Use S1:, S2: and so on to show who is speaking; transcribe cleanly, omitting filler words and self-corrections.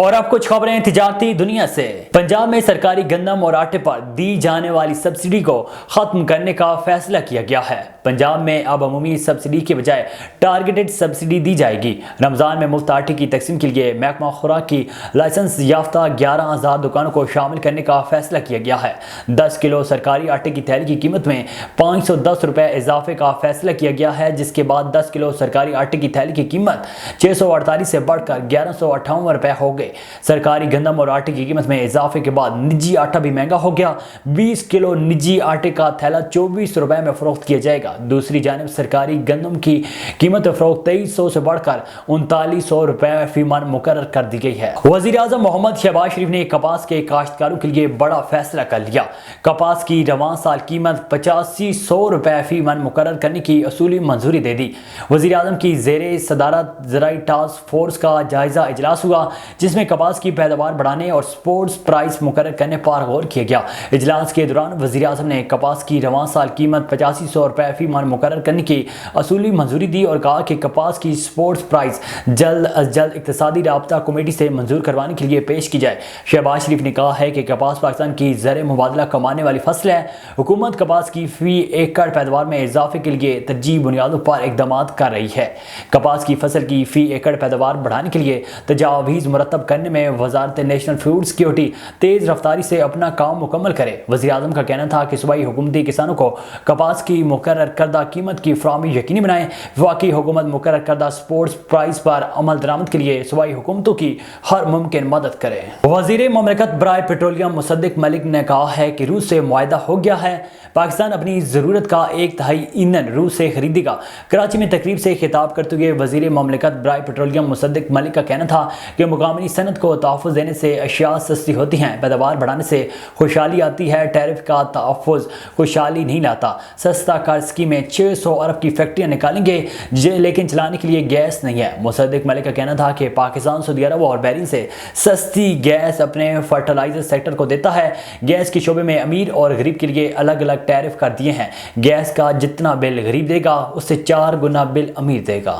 S1: اور اب کچھ خبریں تجارتی دنیا سے۔ پنجاب میں سرکاری گندم اور آٹے پر دی جانے والی سبسڈی کو ختم کرنے کا فیصلہ کیا گیا ہے۔ پنجاب میں اب عمومی سبسڈی کے بجائے ٹارگیٹڈ سبسڈی دی جائے گی۔ رمضان میں مفت آٹے کی تقسیم کے لیے محکمہ خوراک کی لائسنس یافتہ 11,000 دکانوں کو شامل کرنے کا فیصلہ کیا گیا ہے۔ 10 کلو سرکاری آٹے کی تھیلی کی قیمت میں 510 روپے اضافے کا فیصلہ کیا گیا ہے، جس کے بعد 10 کلو سرکاری آٹے کی تھیلی کی قیمت 648 سے بڑھ کر 1158 روپے ہو گئی۔ سرکاری گندم اور آٹے کی قیمت میں اضافے کے بعد نجی آٹا بھی مہنگا ہو گیا۔ 20 کلو نجی آٹے کا تھیلا 24 روپے میں فروخت کیا جائے گا۔ دوسری جانب سرکاری گندم کی قیمت فروخت 2300 سے بڑھ کر 3900 روپے فی من مقرر کر دی گئی ہے۔ وزیر اعظم محمد شہباز شریف نے کپاس کے کاشتکاروں کے لیے بڑا فیصلہ کر لیا۔ کپاس کی رواں سال قیمت 8500 روپے فی من مقرر کرنے کی اصولی منظوری دے دی۔ وزیر اعظم کی زیر صدارت زرعی ٹاسک فورس کا جائزہ اجلاس ہوا، جس میں کپاس کی پیداوار بڑھانے اور سپورٹس پرائس مقرر کرنے پر غور کیا گیا۔ اجلاس کے دوران وزیر اعظم نے کپاس کی رواں سال قیمت 8500 روپے فی من مقرر کرنے کی اصولی منظوری دی اور کہا کہ کپاس کی سپورٹس پرائس جلد از جلد اقتصادی رابطہ کمیٹی سے منظور کروانے کے لیے پیش کی جائے۔ شہباز شریف نے کہا ہے کہ کپاس پاکستان کی زر مبادلہ کمانے والی فصل ہے۔ حکومت کپاس کی فی ایکڑ پیداوار میں اضافے کے لیے ترجیحی بنیادوں پر اقدامات کر رہی ہے۔ کپاس کی فصل کی فی ایکڑ پیداوار بڑھانے کے لیے تجاویز مرتب کرنے میں وزارت نیشنل فوڈ سیکیورٹی تیز رفتاری سے اپنا کام مکمل کرے۔ وزیر اعظم کا کہنا تھا کہ صوبائی حکومتی کسانوں کو کپاس کی مقرر کردہ قیمت کی فراہمی یقینی بنائے۔ وفاقی حکومت مقرر کردہ سپورٹس پرائس پر عمل درآمد کے لیے صوبائی حکومتوں کی ہر ممکن مدد کرے۔ وزیر مملکت برائے پیٹرولیم مصدق ملک نے کہا ہے کہ روس سے معاہدہ ہو گیا ہے۔ پاکستان اپنی ضرورت کا 1/3 ایندھن روس سے خریدے گا۔ کراچی میں تقریب سے خطاب کرتے ہوئے وزیر مملکت برائے پیٹرولیم مصدق ملک کا کہنا تھا کہ مقامی صنعت کو تحفظ دینے سے اشیاء سستی ہوتی ہیں، پیداوار بڑھانے سے خوشحالی آتی ہے۔ ٹیرف کا تحفظ خوشحالی نہیں لاتا۔ سستا کار اسکیمیں 600 ارب کی فیکٹریاں نکالیں گے، لیکن چلانے کے لیے گیس نہیں ہے۔ مصدق ملک کا کہنا تھا کہ پاکستان سعودی عرب اور بحرین سے سستی گیس اپنے فرٹیلائزر سیکٹر کو دیتا ہے۔ گیس کے شعبے میں امیر اور غریب کے لیے الگ الگ ٹیرف کر دیے ہیں۔ گیس کا جتنا بل غریب دے گا، اس سے 4 گنا بل امیر دے گا۔